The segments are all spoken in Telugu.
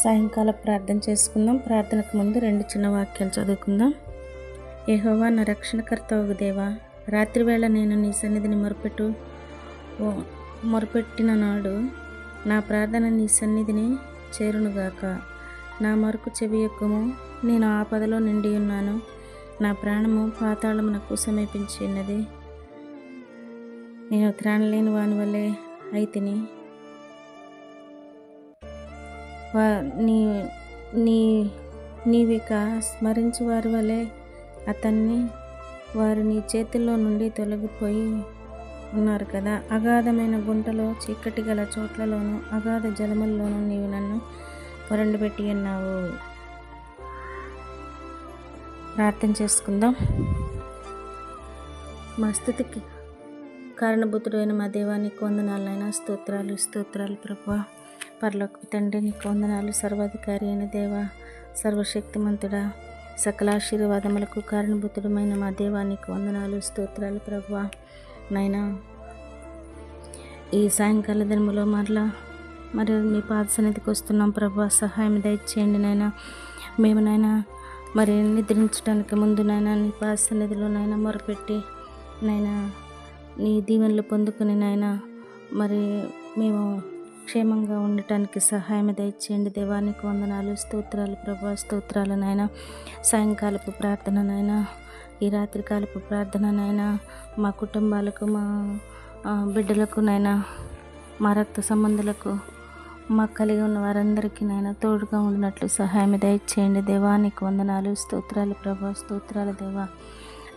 సాయంకాల ప్రార్థన చేసుకుందాం. ప్రార్థనకు ముందు 2 చిన్న వాక్యాలు చదువుకుందాం. యెహోవా నా రక్షణకర్తవు దేవా, రాత్రివేళ నేను నీ సన్నిధిని మొరపెట్టిన నాడు నా ప్రార్థన నీ సన్నిధిని చేరునుగాక. నా మొరకు చెవియొక్కుము, నేను ఆపదలో నిండి ఉన్నాను. నా ప్రాణము పాతాళమునకు సమీపించి ఉన్నది. నేను త్రాణలేని వాని వలె అయితిని. నీవిక స్మరించు వారి వలె అతన్ని వారు నీ చేతుల్లో నుండి తొలగిపోయి ఉన్నారు కదా. అగాధమైన గుంటలో, చీకటి గల చోట్లలోను, అగాధ జలముల్లోనూ నీవు నన్ను వరండిపెట్టి ఉన్నావు. ప్రార్థన చేసుకుందాం. మా స్థుతికి కారణభూతుడైన మా దేవా, నీకు వందనాలైనా స్తోత్రాలు ప్రభువా. పరలోకపు తండ్రి, నీకు వందనాలు. సర్వాధికారి అయిన దేవా, సర్వశక్తిమంతుడా, సకల ఆశీర్వాదములకు కారణభూతుడమైన మా దేవా, నీకు వందనాలు స్తోత్రాలు ప్రభువా. నైనా ఈ సాయంకాల దినములో మరి మీ పాద సన్నిధికి వస్తున్నాం ప్రభువా. సహాయం దయచేయండి నైనా. మేము నైనా మరి నిద్రించడానికి ముందు నైనా నీ పాద సన్నిధిలో నైనా మొరపెట్టి నైనా నీ దీవెనలు పొందుకుని నైనా మరి మేము క్షేమంగా ఉండటానికి సహాయం దయచేయండి దేవా. నీకు వందనాలు స్తోత్రాలు ప్రభువా. స్తోత్రాలు నాయన. సాయంకాలపు ప్రార్థన నాయన, ఈ రాత్రికాలపు ప్రార్థన నాయన, మా కుటుంబాలకు, మా బిడ్డలకు నాయన, మా రక్త సంబంధులకు, మాకు కలిగి ఉన్న వారందరికీ నాయన తోడుగా ఉండినట్లు సహాయం దయచేయండి దేవా. నీకు వందనాలు స్తోత్రాలు ప్రభువా. స్తోత్రాలు దేవా.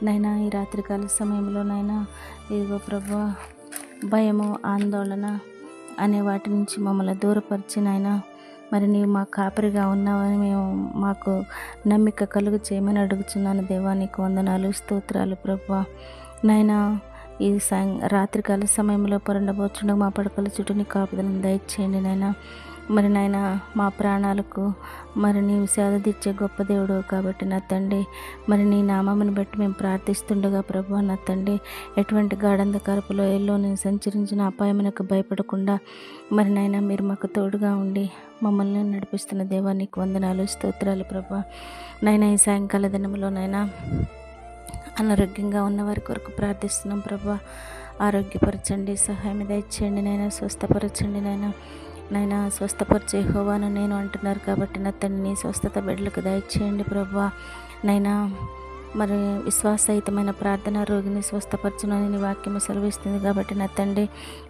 నైనా ఈ రాత్రికాల సమయంలో నైనా ఇదిగో ప్రభువా, భయము, ఆందోళన అనే వాటి నుంచి మమ్మల్ని దూరపరిచి నాయన మరి నీవు మా కాపరిగా ఉన్నావని మాకు నమ్మిక కలుగు చేయమని అడుగుచున్నాను దేవా. నీకు వందనాలు స్తోత్రాలు ప్రభువా. నైనా ఈ రాత్రికాల సమయంలో పొరండబోచుండగా మా పడకల చుట్టూ నీ కాపుదలను దయచేయండి నైనా. మరి నాయన మా ప్రాణాలకు మరి నీవు సేదతీర్చే గొప్ప దేవుడు కాబట్టి నా తండ్రి, మరి నీ నామమును బట్టి మేము ప్రార్థిస్తుండగా ప్రభువా నా తండ్రి, ఎటువంటి గాఢంధకారపులో ఎల్లో నేను సంచరించిన అపాయమునకు భయపడకుండా మరి నాయన మీరు మాకు తోడుగా ఉండి మమ్మల్ని నడిపిస్తున్న దేవా, నీకు వందనాలు స్తోత్రాలు ప్రభువా. నైనా ఈ సాయంకాల దినములో నైనా అనారోగ్యంగా ఉన్న వారి కొరకు ప్రార్థిస్తున్నాం ప్రభువా. ఆరోగ్యపరచండి, సహాయం దయచేయండి నైనా, స్వస్థపరచండి నైనా స్వస్థపరిచే యెహోవాను నేను అంటున్నారు కాబట్టి నా తండ్రి స్వస్థత బిడ్డలకు దయచేయండి ప్రభువా. నైనా మరి విశ్వాసహితమైన ప్రార్థన రోగిని స్వస్థపరచునని నీ వాక్యము సెలవిస్తుంది కాబట్టి నా తండ్రి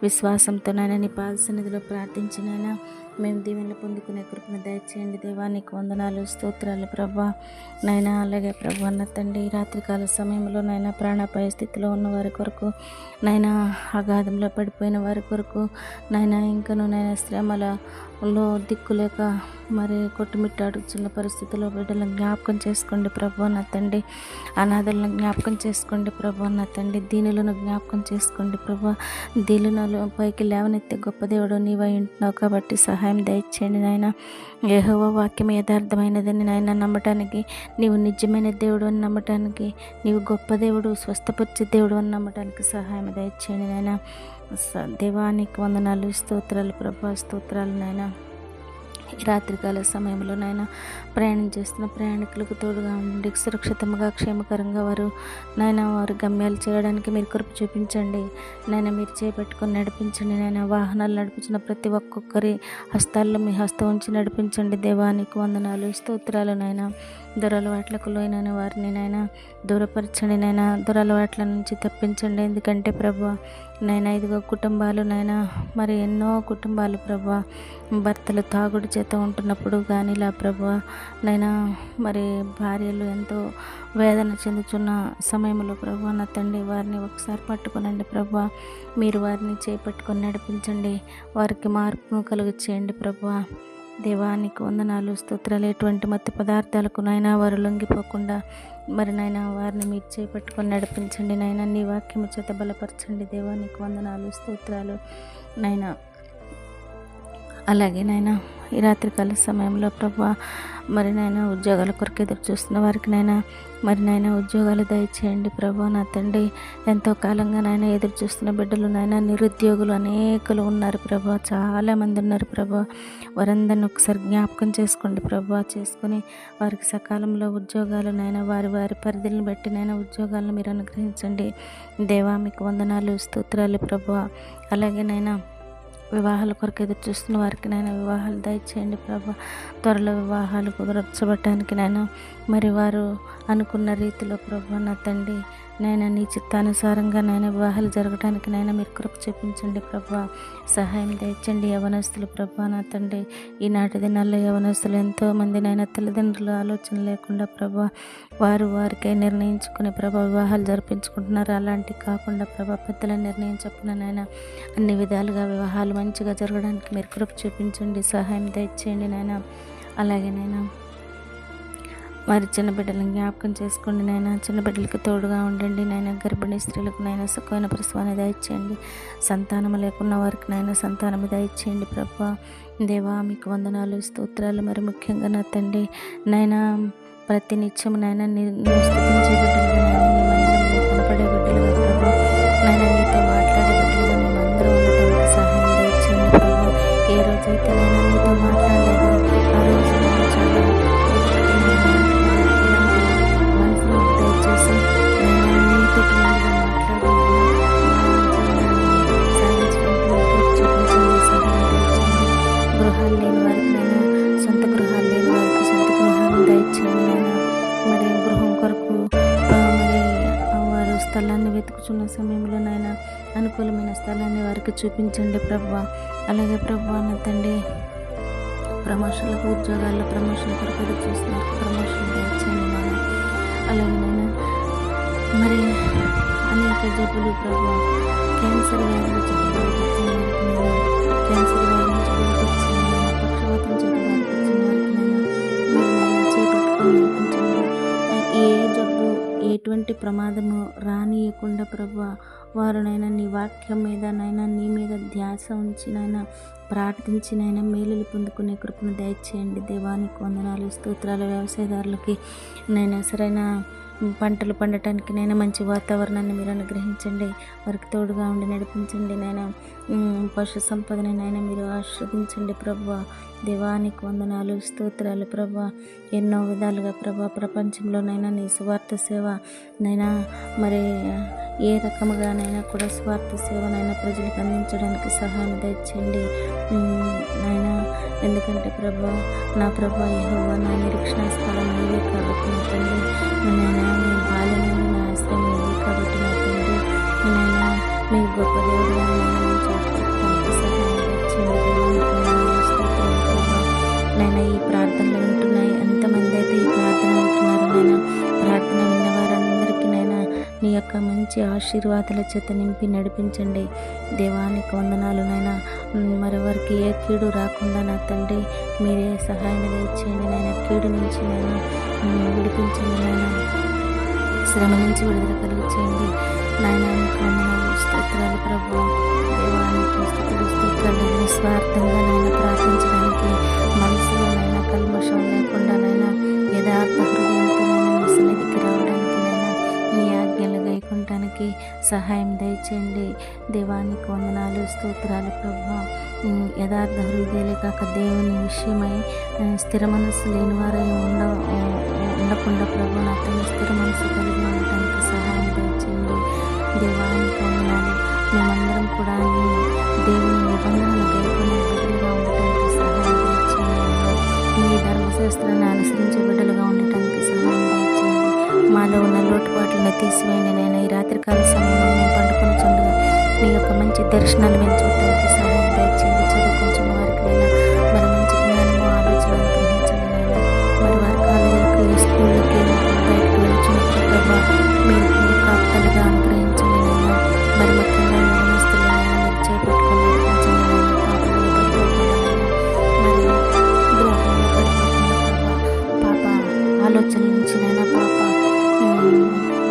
విశ్వాసంతో నైనా నీ పాద సన్నిధిలో ప్రార్థించినైనా మేము దీవెనలు పొందుకునే కృపను దయచేయండి దేవా. నీకు వందనాలు స్తోత్రాలు ప్రభువా. నైనా అలాగే ప్రభువా నా తండ్రి రాత్రికాల సమయంలో నైనా ప్రాణాపాయ స్థితిలో ఉన్న వారి కొరకు నైనా అగాధంలో పడిపోయిన వారి కొరకు నైనా ఇంకను నైనా శ్రమలలో దిక్కులేక మరి కొట్టుమిట్టాడుచున్న పరిస్థితుల్లో బిడ్డలను జ్ఞాపకం చేసుకోండి ప్రభువా నా తండ్రి. అనాథలను జ్ఞాపకం చేసుకోండి ప్రభువా నా తండ్రి. దీనులను జ్ఞాపకం చేసుకోండి ప్రభువా. దీనులను పైకి లేవనెత్తే గొప్ప దేవుడు నీవై ఉంటున్నావు కాబట్టి సహాయం దయచేయండి నాయన. యెహోవా వాక్యం యథార్థమైనదని నాయన నమ్మటానికి, నీవు నిజమైన దేవుడు అని నమ్మటానికి, నీవు గొప్ప దేవుడు, స్వస్థపరిచే దేవుడు అని నమ్మటానికి సహాయం దయచేయండి నాయన. దేవానికి వందనాలు స్తోత్రాలు ప్రభువా. స్తోత్రాలు నాయన. రాత్రికాల సమయంలో నాయన ప్రయాణం చేస్తున్న ప్రయాణికులకు తోడుగా ఉండి సురక్షితంగా క్షేమకరంగా వారు గమ్యాలు చేయడానికి మీరు కృప చూపించండి నాయన. మీరు చేపట్టుకొని నడిపించండి నాయన. వాహనాలు నడిపించిన ప్రతి ఒక్కొక్కరి హస్తాల్లో మీ హస్తం ఉంచి నడిపించండి దేవానికి వందనాలు స్తోత్రాలు నాయన. దురలవాట్లకు లోనైన వారిని నాయన దూరపరచండి నాయన. దురలవాట్ల నుంచి తప్పించండి. ఎందుకంటే ప్రభువా నైనా ఇదిగో కుటుంబాలు నైనా మరి ఎన్నో కుటుంబాలు ప్రభువా భర్తలు తాగుడు చేత ఉంటున్నప్పుడు కానీలా ప్రభువా నైనా మరి భార్యలు ఎంతో వేదన చెందుతున్న సమయంలో ప్రభువా నా తండ్రి వారిని ఒకసారి పట్టుకునండి ప్రభువా. మీరు వారిని చేపట్టుకొని నడిపించండి. వారికి మార్పును కలుగు చేయండి ప్రభువా. దేవానికి వందనాలు స్తోత్రాలు. ఎటువంటి మత్తు పదార్థాలకు నైనా వారు లొంగిపోకుండా మరి నైనా వారిని మీరు చేపట్టుకొని నడిపించండి నైనా. నీ వాక్యము చేత బలపరచండి దేవానికి వందనాలు స్తోత్రాలు నైనా. అలాగే నైనా ఈ రాత్రికాల సమయంలో ప్రభా మరి నాయన ఉద్యోగాల కొరకు ఎదురు చూస్తున్న వారికి నాయన మరి నాయన ఉద్యోగాలు దయచేయండి ప్రభా. నా తండ్రి ఎంతో కాలంగా నాయన ఎదురు చూస్తున్న బిడ్డలు నాయన నిరుద్యోగులు అనేకులు ఉన్నారు ప్రభా, చాలామంది ఉన్నారు ప్రభా. వారందరిని ఒకసారి జ్ఞాపకం చేసుకోండి ప్రభా. చేసుకుని వారికి సకాలంలో ఉద్యోగాలు నాయన వారి వారి పరిధులను బట్టి నాయన ఉద్యోగాలను మీరు అనుగ్రహించండి దేవా. మీకు వందనాలు స్తోత్రాలు ప్రభా. అలాగే నాయన వివాహాల కొరకు ఎదురు చూస్తున్న వారికి నాయన వివాహాలు దయచేయండి ప్రభా. త్వరలో వివాహాలు కుదరచబట్టడానికి నాయన మరి వారు అనుకున్న రీతిలో ప్రభా నా తండ్రి నాయన నీ చిత్తానుసారంగా నాయన వివాహాలు జరగడానికి నాయన మీరు కృప చూపించండి ప్రభా. సహాయం దయచండి యవనస్తులు ప్రభా నా తండ్రి. ఈనాటి దినాల్లో యవనస్తులు ఎంతోమంది నాయన తల్లిదండ్రుల ఆలోచన లేకుండా ప్రభా వారికై నిర్ణయించుకుని ప్రభా వివాహాలు జరిపించుకుంటున్నారు. అలాంటివి కాకుండా ప్రభా పెద్దల నిర్ణయం చొప్పున నాయన అన్ని విధాలుగా వివాహాలు మంచిగా జరగడానికి మీరు కృప చూపించండి, సహాయం దయచేయండి నాయన. అలాగే నాయన మరి చిన్న బిడ్డలను జ్ఞాపకం చేసుకోండి నాయన. చిన్న బిడ్డలకు తోడుగా ఉండండి నాయన. గర్భిణీ స్త్రీలకు నాయన సుఖమైన ప్రసవాన్ని దయచేయండి. సంతానం లేకున్న వారికి నాయన సంతానం దయచేయండి ప్రభా. దేవా మీకు వందనాలు స్తోత్రాలు. మరి ముఖ్యంగా నా తండ్రి నాయన ప్రతి నిత్యం నాయన నువ్వు స్తుతించే బిడ్డలుగా నాయన నీ మందిరంలో కనపడే బిడ్డలుగా ప్రభా నాయన నీతో మాట్లాడే బిడ్డలుగా మేమందరం ఉండటానికి సహాయం దయచేయండి ప్రభా. ఏ రోజైతే నాయన నీతో మాట్లాడలేదు ఆ రోజు నేను చాలా మనసులో దయచేసి నేను నీతో ముందుగా గృహాలు లేని వారికి నేను సొంత గృహాలు లేని వారికి సొంత గృహాలను దయచేయండి నాయన. మరి గృహం కొరకు మరి వారు స్థలాన్ని వెతుకుతున్న సమయంలో నాయన అనుకూలమైన స్థలాన్ని వారికి చూపించండి ప్రభా. అలాగే ప్రభా నా తండ్రి ప్రమోషన్లకు ఉద్యోగాల్లో ప్రమోషన్ కొరకు ఎదురు చూస్తున్నారు, ప్రమోషన్ దయచేయండి నాయన. అలాగే నాయన మరి అనేక జబ్బులు ప్రభా క్యాన్సర్ వ్యాధి నుంచి బాధపడుతున్న వారికి నేను క్యాన్సర్ వ్యాధి నుంచి బాధపడుతున్న పక్షవాతం చేత బాధపడుతున్న వారికి నేను చేపట్టుకొని నడిపించండి. ఏ జబ్బు ఎటువంటి ప్రమాదము రానియకుండా ప్రభా వారునైనా నీ వాక్యం మీద నైనా నీ మీద ధ్యాస ఉంచి నైనా ప్రార్థించి నైనా మేలులు పొందుకునే కృపను దయచేయండి దేవానికి వందనాలు స్తోత్రాలు. వ్యవసాయదారులకి నైనా సరైన పంటలు పండటానికి నైనా మంచి వాతావరణాన్ని మీరు అనుగ్రహించండి, వారికి తోడుగా ఉండి నడిపించండి నైనా. పశు సంపదని నైనా మీరు ఆశీర్వదించండి ప్రభా. దేవానికి వందనాలు స్తోత్రాలు ప్రభా. ఎన్నో విధాలుగా ప్రభా ప్రపంచంలోనైనా నీ స్వార్థ సేవ నైనా మరి ఏ రకముగానైనా కూడా స్వార్థ సేవనైనా ప్రజలకు అందించడానికి సహాయం దయచేయండి నాయనా. ఎందుకంటే ప్రభా నా ప్రభా యెహోవా నా నిరీక్షణ స్థలం నీవే కాబట్టి నా తండ్రి నైనా మీ బాల్యమైన నా ఆశ్రయం నీవే కాబట్టి నా తండ్రి నైనా మీ గొప్ప దేవుడు సహాయం దయచేయండి. నైనా ఈ ప్రార్థనలు వింటున్నాయి ఎంతమంది అయితే ఈ ప్రార్థన వింటున్నారు నైనా ప్రార్థన విన్న వారందరికీ నైనా నీ యొక్క మంచి ఆశీర్వాదాల చేత నింపి నడిపించండి దేవానికి వందనాలు నైనా. మరి వారికి ఏ కీడు రాకుండా నా తండ్రి మీరే సహాయం దయచేయండి నైనా. కీడు నుంచి నైనా విడిపించండి నైనా, శ్రమ నుంచి విడుదల కలిగించండి నాయన. మీకు వందనాలు స్తోత్రాలు ప్రభు. దేవానికి స్తుతులు స్తోత్రాలు. నిస్వార్థంగా నైనా ప్రార్థించడానికి మనసులో నైనా కల్మషం లేకుండా నైనా యథార్థ హృదయంతో నైనా మీ సన్నిధికి రావడానికి నైనా నీ ఆజ్ఞలు గైకొనడానికి సహాయం దయచేయండి దేవానికి వందనాలు స్తోత్రాలు ప్రభు. యథార్థ హృదయాలే కాక దేవుని విషయమై స్థిర మనస్సు లేని వారై ఉండకుండా ప్రభు నా తన స్థిర మనసు కలిగి ఉండటానికి సహాయం దయచేయండి దేవానికి వందనాలు. మేమందరం కూడా దేవుని నిబంధనలు గైకొనే బిడ్డలుగా ఉండటానికి సహాయం దయచేయండి. మీ ధర్మశాస్త్రాన్ని అనుసరించే బిడ్డలుగా ఉండటానికి సహాయం దయచేయండి. మాలో ఉన్న లోటుపాట్లను తీసివేయండి నేను. ఈ రాత్రికాల సమయంలో మేము పండుకొని చుండగా నీ యొక్క మంచి దర్శనాలు మేము చూడటానికి సహాయం దయచేయండి. చదువుకుంటున్న వారికి నైనా మరి మంచి జ్ఞానము ఆలోచన అనుగ్రహించండి నైనా. మరి వారి కాలేజీలకి స్కూళ్ళకి బయటకు వెళ్తున్నప్పుడు ప్రభా మీరు కాపుతలుగా అనుగ్రహించండి నైనా. మరి ముఖ్యంగా యవనస్తులైనా మీరు చేపట్టుకొని నడిపించండి నైనా. పాపంలో పడిపోకుండా మరి ద్రోహంలో పడిపోకుండా పాప ఆలోచనల నుంచి నైనా పాప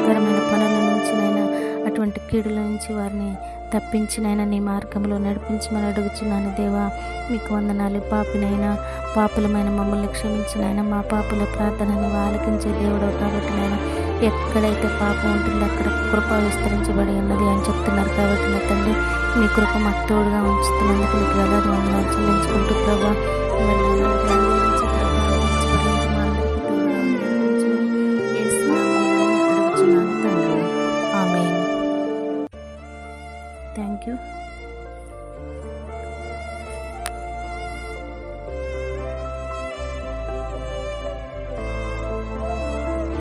కరమైన పనుల నుంచి నైనా అటువంటి కీడుల నుంచి వారిని తప్పించినైనా నీ మార్గంలో నడిపించమని అడుగుచున్నాను దేవా. మీకు వందనాలు. పాపులమైన మమ్మల్ని క్షమించినైనా మా పాపుల ప్రార్థనని ఆలకించే దేవుడు కాబట్టి నేను ఎక్కడైతే పాపం ఉంటుందో అక్కడ కృప విస్తరించబడి ఉన్నది అని చెప్తున్నారు కాబట్టి నా తండ్రి మీ కృప మాకు తోడుగా ఉంచుతున్నందుకు మీకు వేలాది వందనాలు చెల్లించుకుంటూ ప్రభా థ్యాంక్ యూ.